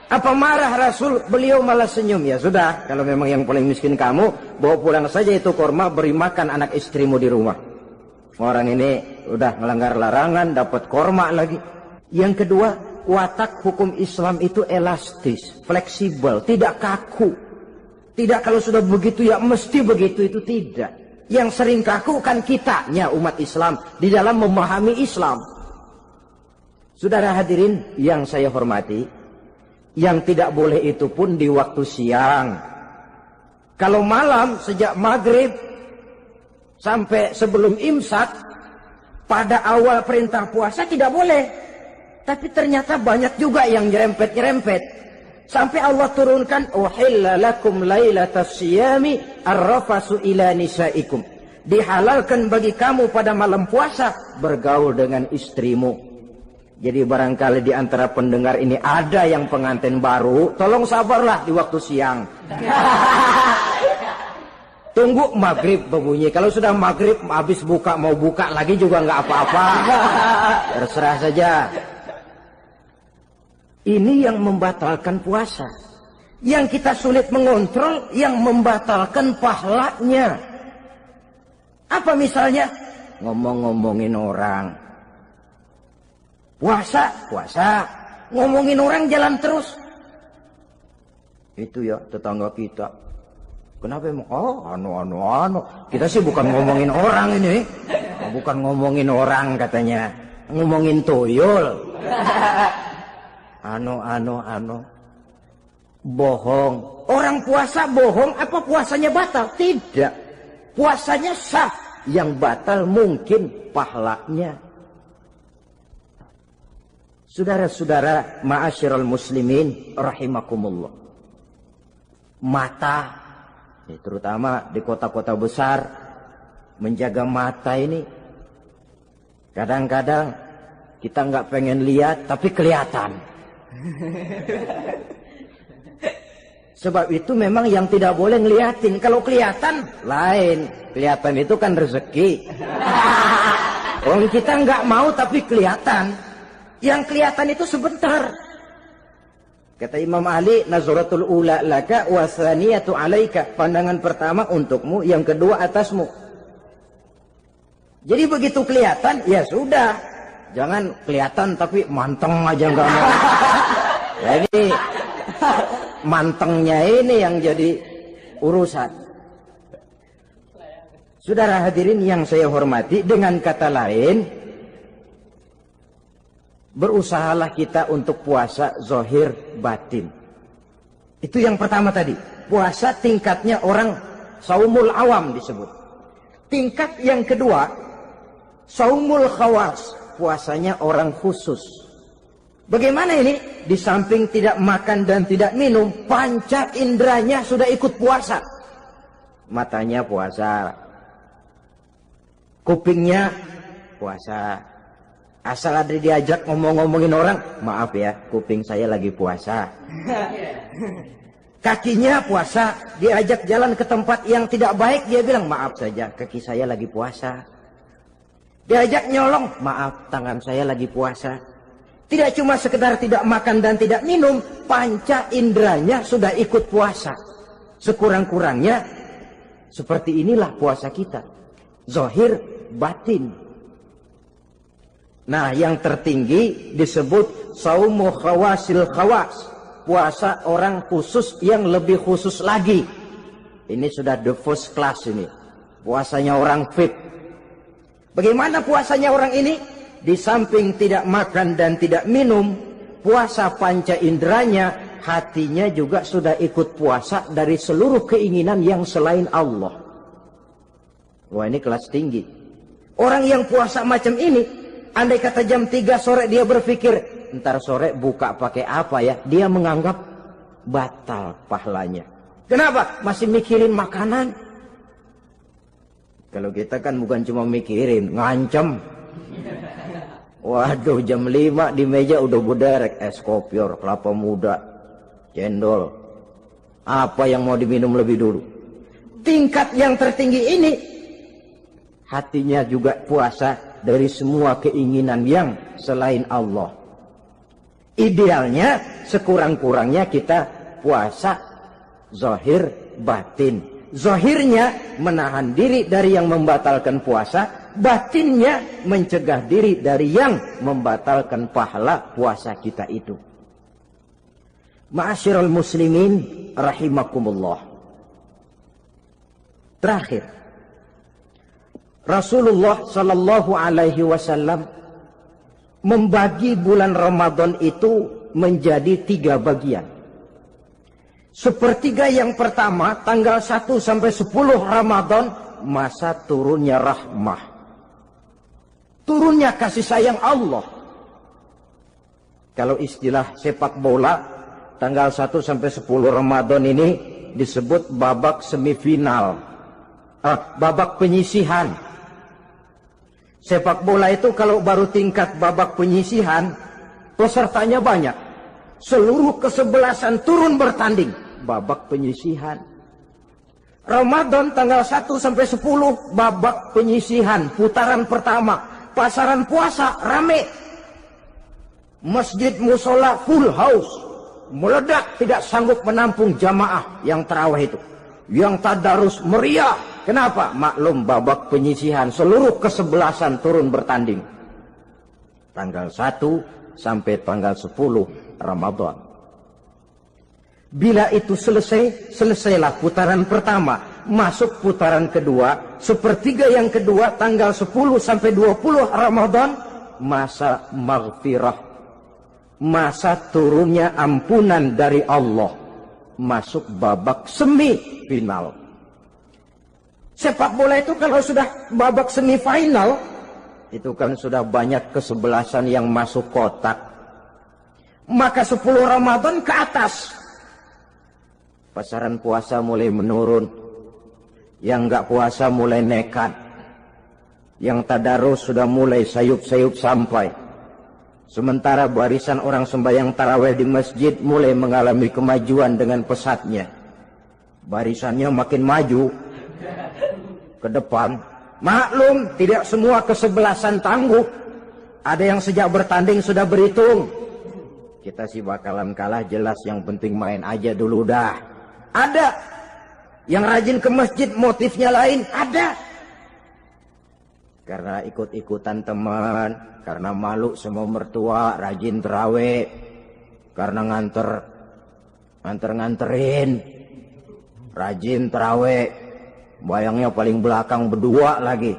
Apa marah Rasul? Beliau malah senyum. Ya sudah, kalau memang yang paling miskin kamu, bawa pulang saja itu kurma, beri makan anak istrimu di rumah. Orang ini udah melanggar larangan, dapat kurma lagi. Yang kedua, watak hukum Islam itu elastis, fleksibel, tidak kaku. Tidak kalau sudah begitu ya mesti begitu, itu tidak. Yang sering kaku kan kitanya umat Islam di dalam memahami Islam. Saudara hadirin yang saya hormati, yang tidak boleh itu pun di waktu siang. Kalau malam sejak maghrib sampai sebelum imsak, pada awal perintah puasa tidak boleh. Tapi ternyata banyak juga yang nyerempet-nyerempet. Sampai Allah turunkan, uhilla lakum lailatas siyami arrafasu ila nisaikum. Dihalalkan bagi kamu pada malam puasa bergaul dengan istrimu. Jadi barangkali di antara pendengar ini ada yang pengantin baru, tolong sabarlah di waktu siang. Tunggu maghrib berbunyi. Kalau sudah maghrib habis buka, mau buka lagi juga nggak apa-apa. Terserah saja. Ini yang membatalkan puasa. Yang kita sulit mengontrol, yang membatalkan pahalanya. Apa misalnya? ngomong-ngomongin orang. Puasa, ngomongin orang jalan terus. Itu ya tetangga kita. Kenapa emang? Oh, anu. Kita sih bukan ngomongin orang ini. Bukan ngomongin orang katanya. Ngomongin tuyul. Anu. Bohong. Orang puasa bohong, apa puasanya batal? Tidak. Puasanya sah. Yang batal mungkin pahalanya. Saudara-saudara ma'asyiral muslimin rahimakumullah. Mata, terutama di kota-kota besar, menjaga mata ini kadang-kadang kita nggak pengen lihat tapi kelihatan. Sebab itu memang yang tidak boleh ngeliatin. Kalau kelihatan lain, kelihatan itu kan rezeki. Orang kita nggak mau tapi kelihatan. Yang kelihatan itu sebentar. Kata Imam Ali, nazaratul ula laka wa tsaniyatu alaika. Pandangan pertama untukmu, yang kedua atasmu. Jadi begitu kelihatan, ya sudah. Jangan kelihatan tapi manteng aja nggak mau. Ya ini mantengnya ini yang jadi urusan. Saudara hadirin yang saya hormati, dengan kata lain, berusahalah kita untuk puasa zahir batin. Itu yang pertama tadi. Puasa tingkatnya orang saumul awam disebut. Tingkat yang kedua, saumul khawas. Puasanya orang khusus. Bagaimana ini? Di samping tidak makan dan tidak minum, panca inderanya sudah ikut puasa. Matanya puasa. Kupingnya puasa. Asal ada diajak ngomong-ngomongin orang, maaf ya, kuping saya lagi puasa. Kakinya puasa, diajak jalan ke tempat yang tidak baik, dia bilang, maaf saja, kaki saya lagi puasa. Diajak nyolong, maaf, tangan saya lagi puasa. Tidak cuma sekedar tidak makan dan tidak minum, panca inderanya sudah ikut puasa. Sekurang-kurangnya, seperti inilah puasa kita. Zahir, batin. Nah, yang tertinggi disebut saumu khawasil khawas. Puasa orang khusus yang lebih khusus lagi. Ini sudah the first class ini. Puasanya orang fit. Bagaimana puasanya orang ini? Di samping tidak makan dan tidak minum, puasa panca inderanya, hatinya juga sudah ikut puasa dari seluruh keinginan yang selain Allah. Wah, ini kelas tinggi. Orang yang puasa macam ini, andai kata jam 3 sore dia berpikir, ntar sore buka pakai apa ya? Dia menganggap batal pahalanya. Kenapa? Masih mikirin makanan. Kalau kita kan bukan cuma mikirin, ngancem. Waduh, jam 5 di meja udah bederek es kopior, kelapa muda, cendol. Apa yang mau diminum lebih dulu? Tingkat yang tertinggi ini, hatinya juga puasa dari semua keinginan yang selain Allah. Idealnya sekurang-kurangnya kita puasa zahir batin. Zahirnya menahan diri dari yang membatalkan puasa, batinnya mencegah diri dari yang membatalkan pahala puasa kita itu. Ma'asyiral muslimin rahimakumullah. Terakhir, Rasulullah sallallahu alaihi wasallam membagi bulan Ramadan itu menjadi 3 bagian. Sepertiga yang pertama, tanggal 1 sampai 10 Ramadan, masa turunnya rahmah. Turunnya kasih sayang Allah. Kalau istilah sepak bola, tanggal 1 sampai 10 Ramadan ini disebut babak semifinal. Babak penyisihan. Sepak bola itu kalau baru tingkat babak penyisihan, pesertanya banyak. Seluruh kesebelasan turun bertanding. Babak penyisihan. Ramadan tanggal 1 sampai 10, babak penyisihan, putaran pertama. Pasaran puasa rame. Masjid musola full house. Meledak, tidak sanggup menampung jamaah yang tarawih itu. Yang tadarus meriah, Kenapa? Maklum babak penyisihan, seluruh kesebelasan turun bertanding. Tanggal 1 sampai tanggal 10 Ramadan. Bila itu selesai, selesailah putaran pertama. Masuk putaran kedua, sepertiga yang kedua tanggal 10 sampai 20 Ramadan, masa maghfirah. Masa turunnya ampunan dari Allah. Masuk babak semifinal. Sepak bola itu kalau sudah babak semifinal, itu kan sudah banyak kesebelasan yang masuk kotak. Maka 10 Ramadan ke atas, pasaran puasa mulai menurun. Yang enggak puasa mulai nekat. Yang tadarus sudah mulai sayup-sayup sampai. Sementara barisan orang sembahyang tarawih di masjid mulai mengalami kemajuan dengan pesatnya. Barisannya makin maju ke depan. Maklum, tidak semua kesebelasan tangguh. Ada yang sejak bertanding sudah berhitung. Kita sih bakalan kalah jelas, yang penting main aja dulu dah. Ada yang rajin ke masjid, motifnya lain. Ada karena ikut-ikutan teman, karena malu sama mertua, rajin terawih, karena nganterin, rajin terawih, bayangnya paling belakang berdua lagi.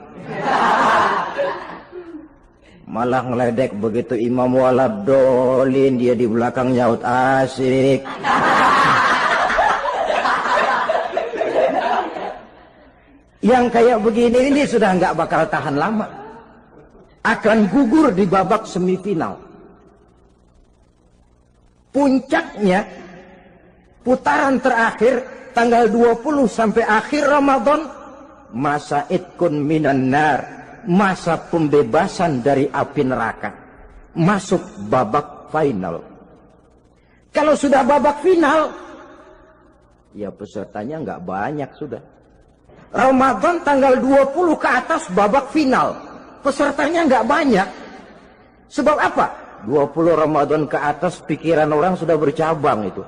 Malah ngeledek begitu imam waladolin, dia di belakang nyaut asik. Yang kayak begini ini sudah nggak bakal tahan lama, akan gugur di babak semifinal. Puncaknya putaran terakhir tanggal 20 sampai akhir Ramadan, masa itkun minan nar, masa pembebasan dari api neraka, masuk babak final. Kalau sudah babak final, ya pesertanya nggak banyak sudah. Ramadan tanggal 20 ke atas babak final, pesertanya nggak banyak. Sebab apa? 20 Ramadan ke atas pikiran orang sudah bercabang itu.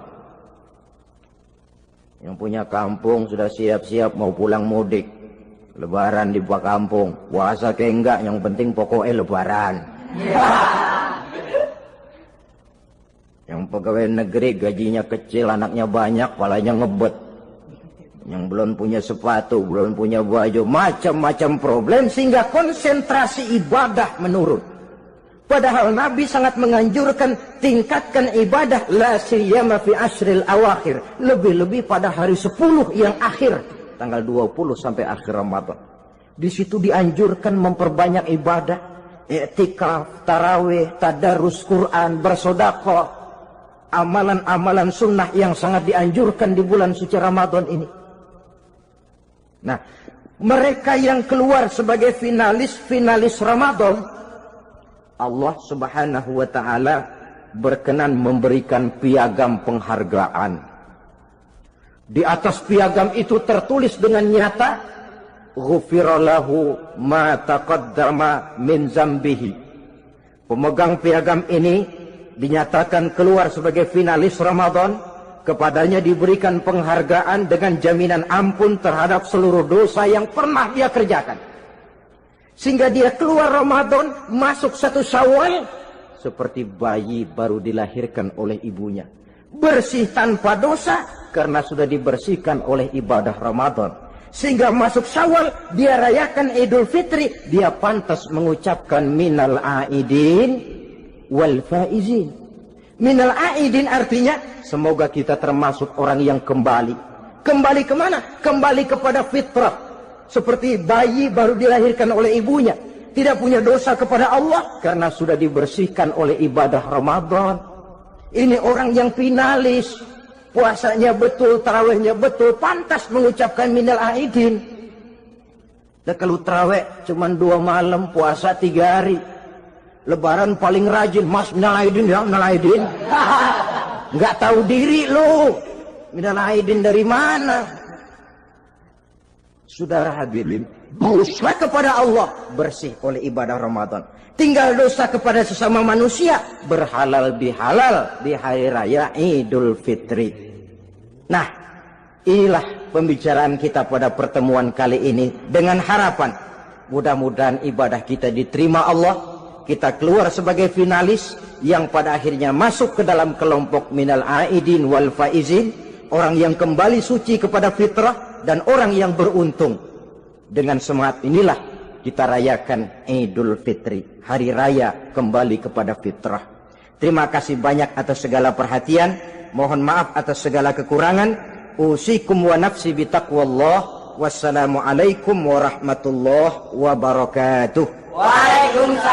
Yang punya kampung sudah siap-siap mau pulang mudik. Lebaran di buah kampung, puasa kayak enggak, yang penting pokoknya lebaran. Yang pegawai negeri gajinya kecil, anaknya banyak, palanya ngebet. Yang belum punya sepatu, belum punya baju, macam-macam problem, sehingga konsentrasi ibadah menurun. Padahal Nabi sangat menganjurkan tingkatkan ibadah, la siyama fi ashril awakhir, lebih-lebih pada hari 10 yang akhir, tanggal 20 sampai akhir Ramadan. Di situ dianjurkan memperbanyak ibadah, i'tikaf, tarawih, tadarus Quran, bersedekah, amalan-amalan sunnah yang sangat dianjurkan di bulan suci Ramadan ini. Nah, mereka yang keluar sebagai finalis Ramadan, Allah Subhanahu wa ta'ala berkenan memberikan piagam penghargaan. Di atas piagam itu tertulis dengan nyata, ghufira lahu ma taqaddama min zambihi. Pemegang piagam ini dinyatakan keluar sebagai finalis Ramadan, kepadanya diberikan penghargaan dengan jaminan ampun terhadap seluruh dosa yang pernah dia kerjakan. Sehingga dia keluar Ramadan, masuk 1 Syawal, seperti bayi baru dilahirkan oleh ibunya. Bersih tanpa dosa, karena sudah dibersihkan oleh ibadah Ramadan. Sehingga masuk Syawal, dia rayakan Idul Fitri, dia pantas mengucapkan minal aidin wal faizin. Minal aidin artinya, semoga kita termasuk orang yang kembali. Kembali kemana? Kembali kepada fitrah. Seperti bayi baru dilahirkan oleh ibunya, tidak punya dosa kepada Allah karena sudah dibersihkan oleh ibadah Ramadan. Ini orang yang finalis, puasanya betul, tarawihnya betul, pantas mengucapkan minal aidin. Dan kalau tarawih cuma 2 malam, puasa 3 hari, Lebaran paling rajin, mas minal aidin ya, minal aidin. Nggak tahu diri lo, minal aidin dari mana? Saudara hadirin, dosa kepada Allah bersih oleh ibadah Ramadan. Tinggal dosa kepada sesama manusia, berhalal bihalal di hari raya Idul Fitri. Nah, inilah pembicaraan kita pada pertemuan kali ini dengan harapan mudah-mudahan ibadah kita diterima Allah, kita keluar sebagai finalis yang pada akhirnya masuk ke dalam kelompok minal aidin wal faizin, orang yang kembali suci kepada fitrah dan orang yang beruntung. Dengan semangat inilah kita rayakan Idul Fitri, hari raya kembali kepada fitrah. Terima kasih banyak atas segala perhatian, mohon maaf atas segala kekurangan. Usikum wa nafsi bitaqwallah. Wassalamualaikum warahmatullahi wabarakatuh. Waalaikumsalam.